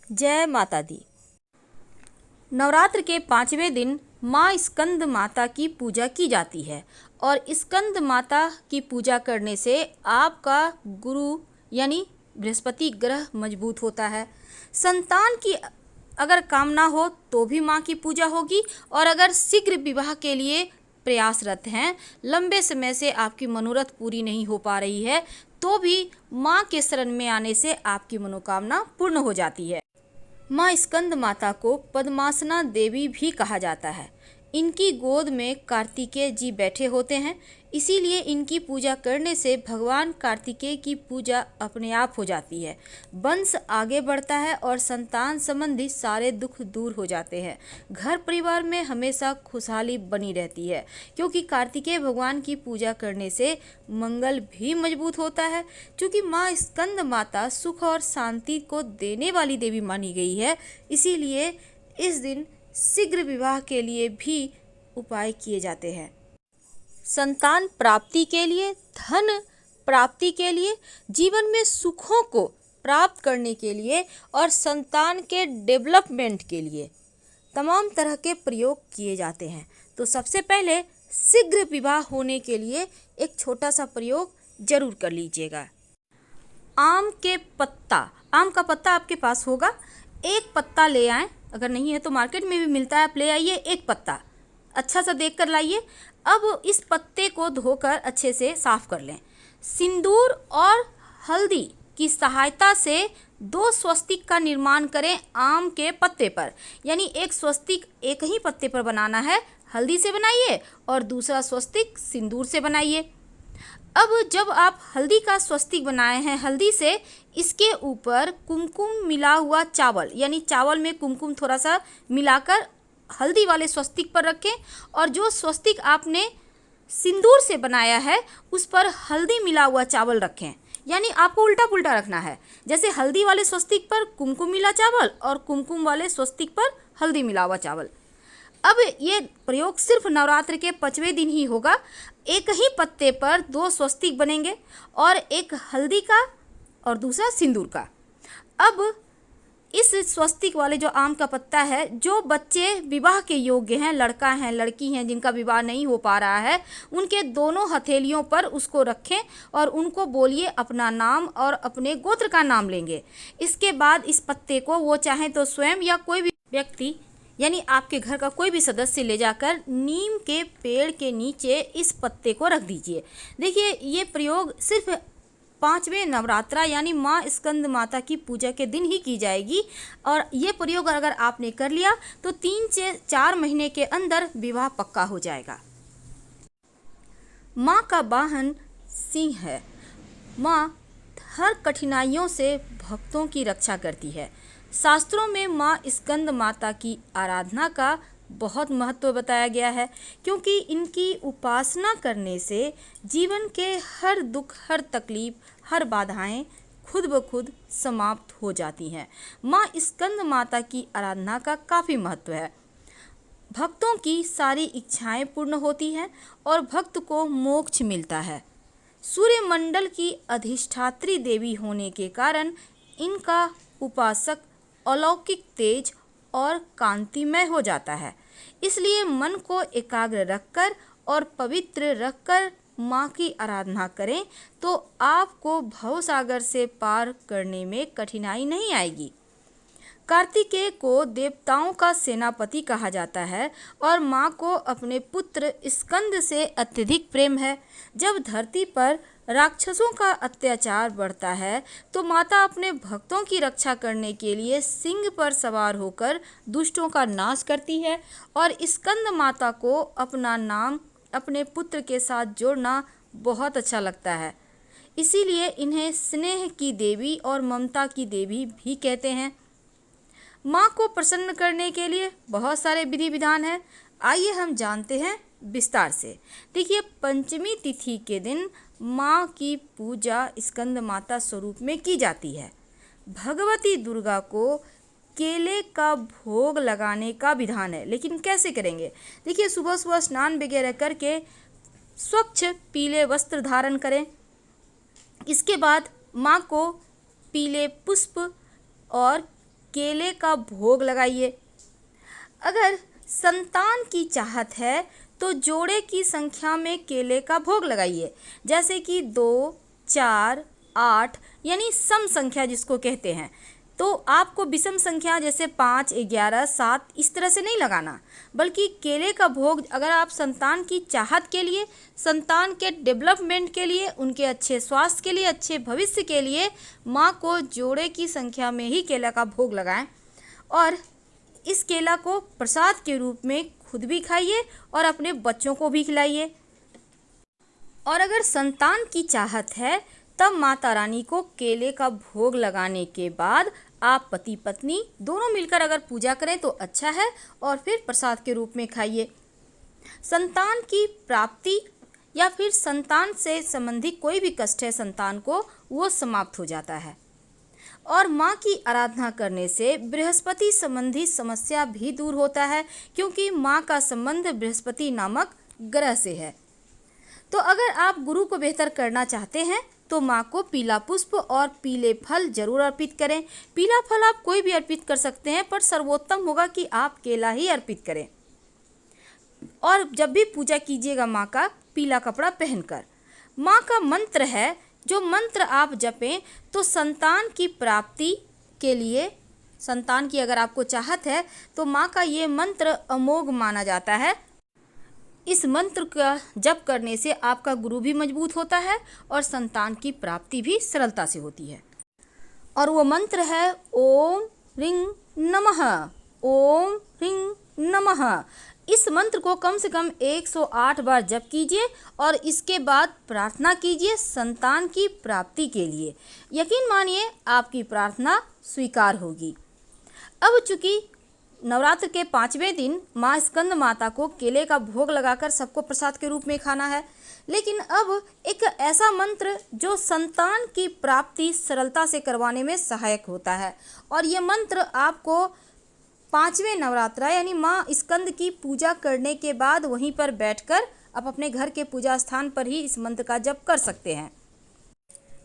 जय माता दी। नवरात्र के 5वें दिन माँ स्कंद माता की पूजा की जाती है और स्कंद माता की पूजा करने से आपका गुरु यानी बृहस्पति ग्रह मजबूत होता है। संतान की अगर कामना हो तो भी माँ की पूजा होगी और अगर शीघ्र विवाह के लिए प्रयासरत हैं, लंबे समय से आपकी मनोरथ पूरी नहीं हो पा रही है, तो भी माँ के शरण में आने से आपकी मनोकामना पूर्ण हो जाती है। माँ स्कंद माता को पद्मासना देवी भी कहा जाता है। इनकी गोद में कार्तिकेय जी बैठे होते हैं, इसीलिए इनकी पूजा करने से भगवान कार्तिकेय की पूजा अपने आप हो जाती है। वंश आगे बढ़ता है और संतान संबंधी सारे दुख दूर हो जाते हैं। घर परिवार में हमेशा खुशहाली बनी रहती है, क्योंकि कार्तिकेय भगवान की पूजा करने से मंगल भी मजबूत होता है। क्योंकि माँ स्कंद माता सुख और शांति को देने वाली देवी मानी गई है, इसीलिए इस दिन शीघ्र विवाह के लिए भी उपाय किए जाते हैं। संतान प्राप्ति के लिए, धन प्राप्ति के लिए, जीवन में सुखों को प्राप्त करने के लिए और संतान के डेवलपमेंट के लिए तमाम तरह के प्रयोग किए जाते हैं। तो सबसे पहले शीघ्र विवाह होने के लिए एक छोटा सा प्रयोग जरूर कर लीजिएगा। आम का पत्ता आपके पास होगा, एक पत्ता ले आएं। अगर नहीं है तो मार्केट में भी मिलता है, आप ले आइए। एक पत्ता अच्छा सा देख कर लाइए। अब इस पत्ते को धोकर अच्छे से साफ कर लें। सिंदूर और हल्दी की सहायता से 2 स्वस्तिक का निर्माण करें आम के पत्ते पर। यानी एक स्वस्तिक एक ही पत्ते पर बनाना है, हल्दी से बनाइए, और दूसरा स्वस्तिक सिंदूर से बनाइए। अब जब आप हल्दी का स्वस्तिक बनाए हैं हल्दी से, इसके ऊपर कुमकुम मिला हुआ चावल, यानी चावल में कुमकुम थोड़ा सा मिलाकर हल्दी वाले स्वस्तिक पर रखें, और जो स्वस्तिक आपने सिंदूर से बनाया है उस पर हल्दी मिला हुआ चावल रखें। यानी आपको उल्टा पुल्टा रखना है, जैसे हल्दी वाले स्वस्तिक पर कुमकुम मिला चावल और कुमकुम वाले स्वस्तिक पर हल्दी मिला हुआ चावल। अब ये प्रयोग सिर्फ नवरात्र के 5वें दिन ही होगा। एक ही पत्ते पर 2 स्वस्तिक बनेंगे, और एक हल्दी का और दूसरा सिंदूर का। अब इस स्वस्तिक वाले जो आम का पत्ता है, जो बच्चे विवाह के योग्य हैं, लड़का हैं लड़की हैं जिनका विवाह नहीं हो पा रहा है, उनके दोनों हथेलियों पर उसको रखें और उनको बोलिए अपना नाम और अपने गोत्र का नाम लेंगे। इसके बाद इस पत्ते को वो चाहे तो स्वयं या कोई भी व्यक्ति यानी आपके घर का कोई भी सदस्य ले जाकर नीम के पेड़ के नीचे इस पत्ते को रख दीजिए। देखिए, ये प्रयोग सिर्फ 5वें नवरात्रा यानी माँ स्कंद माता की पूजा के दिन ही की जाएगी, और ये प्रयोग अगर आपने कर लिया तो 3 से 4 महीने के अंदर विवाह पक्का हो जाएगा। माँ का वाहन सिंह है। माँ हर कठिनाइयों से भक्तों की रक्षा करती है। शास्त्रों में माँ स्कंद माता की आराधना का बहुत महत्व बताया गया है, क्योंकि इनकी उपासना करने से जीवन के हर दुख, हर तकलीफ, हर बाधाएं खुद ब खुद समाप्त हो जाती हैं। माँ स्कंद माता की आराधना का काफ़ी महत्व है। भक्तों की सारी इच्छाएं पूर्ण होती हैं और भक्त को मोक्ष मिलता है। सूर्यमंडल की अधिष्ठात्री देवी होने के कारण इनका उपासक अलौकिक तेज और कांतिमय हो जाता है। इसलिए मन को एकाग्र रखकर और पवित्र रखकर माँ की आराधना करें तो आपको भवसागर से पार करने में कठिनाई नहीं आएगी। कार्तिकेय को देवताओं का सेनापति कहा जाता है और माँ को अपने पुत्र स्कंद से अत्यधिक प्रेम है। जब धरती पर राक्षसों का अत्याचार बढ़ता है तो माता अपने भक्तों की रक्षा करने के लिए सिंह पर सवार होकर दुष्टों का नाश करती है, और स्कंद माता को अपना नाम अपने पुत्र के साथ जोड़ना बहुत अच्छा लगता है। इसीलिए इन्हें स्नेह की देवी और ममता की देवी भी कहते हैं। माँ को प्रसन्न करने के लिए बहुत सारे विधि विधान हैं। आइए हम जानते हैं विस्तार से। देखिए, पंचमी तिथि के दिन माँ की पूजा स्कंद माता स्वरूप में की जाती है। भगवती दुर्गा को केले का भोग लगाने का विधान है, लेकिन कैसे करेंगे? देखिए, सुबह सुबह स्नान वगैरह करके स्वच्छ पीले वस्त्र धारण करें। इसके बाद माँ को पीले पुष्प और केले का भोग लगाइए। अगर संतान की चाहत है तो जोड़े की संख्या में केले का भोग लगाइए, जैसे कि 2, 4, 8 यानी सम संख्या जिसको कहते हैं। तो आपको विषम संख्या जैसे 5, 11, 7 इस तरह से नहीं लगाना, बल्कि केले का भोग अगर आप संतान की चाहत के लिए, संतान के डेवलपमेंट के लिए, उनके अच्छे स्वास्थ्य के लिए, अच्छे भविष्य के लिए माँ को जोड़े की संख्या में ही केला का भोग लगाएं और इस केला को प्रसाद के रूप में खुद भी खाइए और अपने बच्चों को भी खिलाइए। और अगर संतान की चाहत है तब माता रानी को केले का भोग लगाने के बाद आप पति पत्नी दोनों मिलकर अगर पूजा करें तो अच्छा है और फिर प्रसाद के रूप में खाइए। संतान की प्राप्ति या फिर संतान से संबंधित कोई भी कष्ट है संतान को, वो समाप्त हो जाता है। और माँ की आराधना करने से बृहस्पति संबंधी समस्या भी दूर होता है, क्योंकि माँ का संबंध बृहस्पति नामक ग्रह से है। तो अगर आप गुरु को बेहतर करना चाहते हैं तो माँ को पीला पुष्प और पीले फल जरूर अर्पित करें। पीला फल आप कोई भी अर्पित कर सकते हैं, पर सर्वोत्तम होगा कि आप केला ही अर्पित करें। और जब भी पूजा कीजिएगा माँ का, पीला कपड़ा पहनकर। माँ का मंत्र है, जो मंत्र आप जपें तो संतान की प्राप्ति के लिए, संतान की अगर आपको चाहत है तो माँ का ये मंत्र अमोघ माना जाता है। इस मंत्र का जप करने से आपका गुरु भी मजबूत होता है और संतान की प्राप्ति भी सरलता से होती है। और वो मंत्र है ओम ह्रीं नमः, ओम ह्रीं नमः। इस मंत्र को कम से कम 108 बार जप कीजिए और इसके बाद प्रार्थना कीजिए संतान की प्राप्ति के लिए। यकीन मानिए आपकी प्रार्थना स्वीकार होगी। अब चूंकि नवरात्र के 5वें दिन माँ स्कंद माता को केले का भोग लगाकर सबको प्रसाद के रूप में खाना है, लेकिन अब एक ऐसा मंत्र जो संतान की प्राप्ति सरलता से करवाने में सहायक होता है। और ये मंत्र आपको 5वें नवरात्रा यानी माँ स्कंद की पूजा करने के बाद वहीं पर बैठकर आप अपने घर के पूजा स्थान पर ही इस मंत्र का जप कर सकते हैं।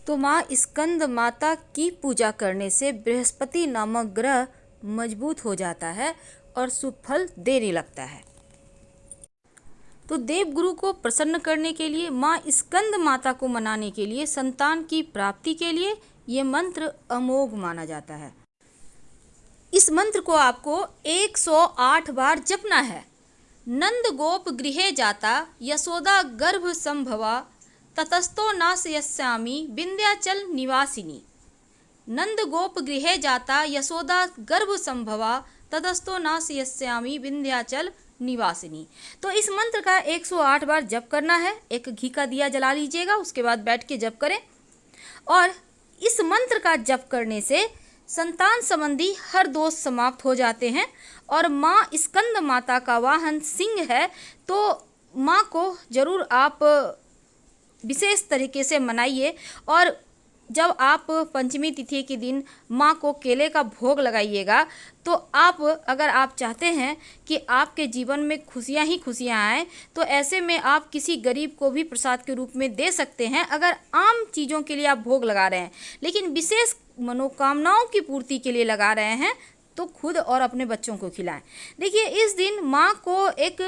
तो माँ स्कंद माता की पूजा करने से बृहस्पति नामक ग्रह मजबूत हो जाता है और शुभ फल देने लगता है। तो देवगुरु को प्रसन्न करने के लिए, माँ स्कंद माता को मनाने के लिए, संतान की प्राप्ति के लिए ये मंत्र अमोघ माना जाता है। इस मंत्र को आपको 108 बार जपना है। नंद गोप गृहे जाता यशोदा गर्भ संभवा ततस्तो नाशयस्यामि विंध्याचल निवासिनी। नंद गोप गृहे जाता यशोदा गर्भ संभवा ततस्तो नाशयस्यामि विंध्याचल निवासिनी। तो इस मंत्र का 108 बार जप करना है। एक घी का दिया जला लीजिएगा, उसके बाद बैठ के जप करें। और इस मंत्र का जप करने से संतान संबंधी हर दोष समाप्त हो जाते हैं। और माँ स्कंद माता का वाहन सिंह है, तो माँ को जरूर आप विशेष तरीके से मनाइए। और जब आप पंचमी तिथि के दिन माँ को केले का भोग लगाइएगा तो आप, अगर आप चाहते हैं कि आपके जीवन में खुशियाँ ही खुशियाँ आएँ, तो ऐसे में आप किसी गरीब को भी प्रसाद के रूप में दे सकते हैं। अगर आम चीज़ों के लिए आप भोग लगा रहे हैं लेकिन विशेष मनोकामनाओं की पूर्ति के लिए लगा रहे हैं तो खुद और अपने बच्चों को खिलाएं। देखिए, इस दिन माँ को एक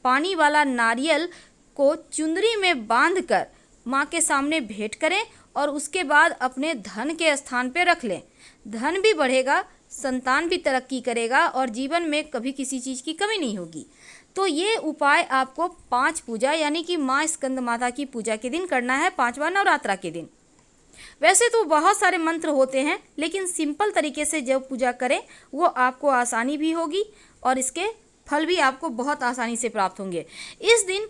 पानी वाला नारियल को चुंदरी में बांधकर माँ के सामने भेंट करें और उसके बाद अपने धन के स्थान पे रख लें। धन भी बढ़ेगा, संतान भी तरक्की करेगा और जीवन में कभी किसी चीज़ की कमी नहीं होगी। तो ये उपाय आपको 5 पूजा यानी कि माँ स्कंद माता की पूजा के दिन करना है, 5वां नवरात्रा के दिन। वैसे तो बहुत सारे मंत्र होते हैं, लेकिन सिंपल तरीके से जब पूजा करें वो आपको आसानी भी होगी और इसके फल भी आपको बहुत आसानी से प्राप्त होंगे। इस दिन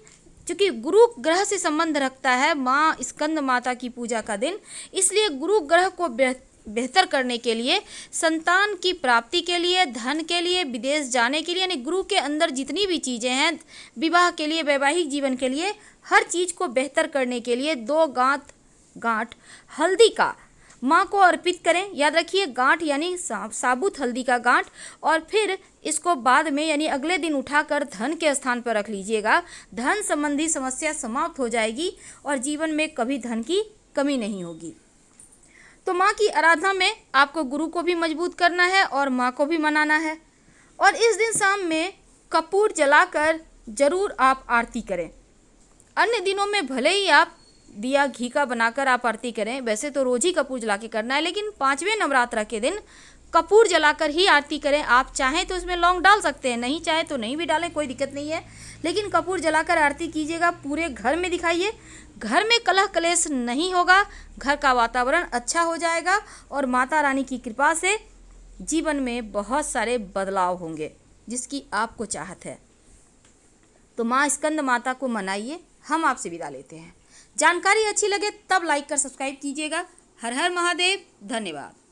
चूँकि गुरु ग्रह से संबंध रखता है माँ स्कंद माता की पूजा का दिन, इसलिए गुरु ग्रह को बेहतर करने के लिए, संतान की प्राप्ति के लिए, धन के लिए, विदेश जाने के लिए, यानी गुरु के अंदर जितनी भी चीज़ें हैं, विवाह के लिए, वैवाहिक जीवन के लिए, हर चीज़ को बेहतर करने के लिए 2 गांठ हल्दी का माँ को अर्पित करें। याद रखिए, गांठ यानी साबुत हल्दी का गांठ। और फिर इसको बाद में यानी अगले दिन उठाकर धन के स्थान पर रख लीजिएगा। धन संबंधी समस्या समाप्त हो जाएगी और जीवन में कभी धन की कमी नहीं होगी। तो माँ की आराधना में आपको गुरु को भी मजबूत करना है और माँ को भी मनाना है। और इस दिन शाम में कपूर जलाकर जरूर आप आरती करें। अन्य दिनों में भले ही आप दिया घी का बनाकर आप आरती करें, वैसे तो रोज ही कपूर जला के करना है, लेकिन 5वें नवरात्र के दिन कपूर जलाकर ही आरती करें। आप चाहें तो इसमें लौंग डाल सकते हैं, नहीं चाहे तो नहीं भी डालें, कोई दिक्कत नहीं है, लेकिन कपूर जलाकर आरती कीजिएगा। पूरे घर में दिखाइए, घर में कलह कलेश नहीं होगा, घर का वातावरण अच्छा हो जाएगा और माता रानी की कृपा से जीवन में बहुत सारे बदलाव होंगे जिसकी आपको चाहत है। तो माँ स्कंद माता को मनाइए। हम आपसे विदा लेते हैं। जानकारी अच्छी लगे तब लाइक कर सब्सक्राइब कीजिएगा। हर हर महादेव। धन्यवाद।